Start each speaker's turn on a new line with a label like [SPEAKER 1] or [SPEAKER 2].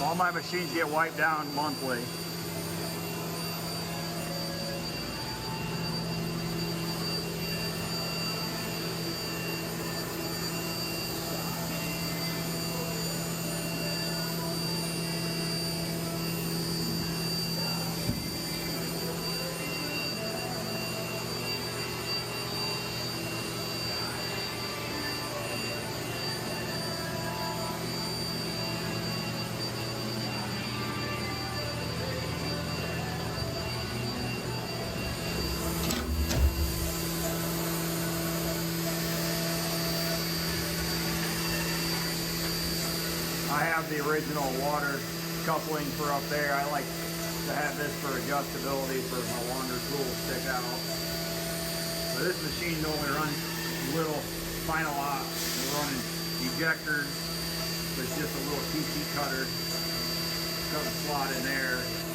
[SPEAKER 1] All my machines get wiped down monthly. I have the original water coupling for up there. I like to have this for adjustability for my longer tools stick out. So this machine only runs little final ops. We're running ejectors. There's just a little TC cutter. Cut a slot in there.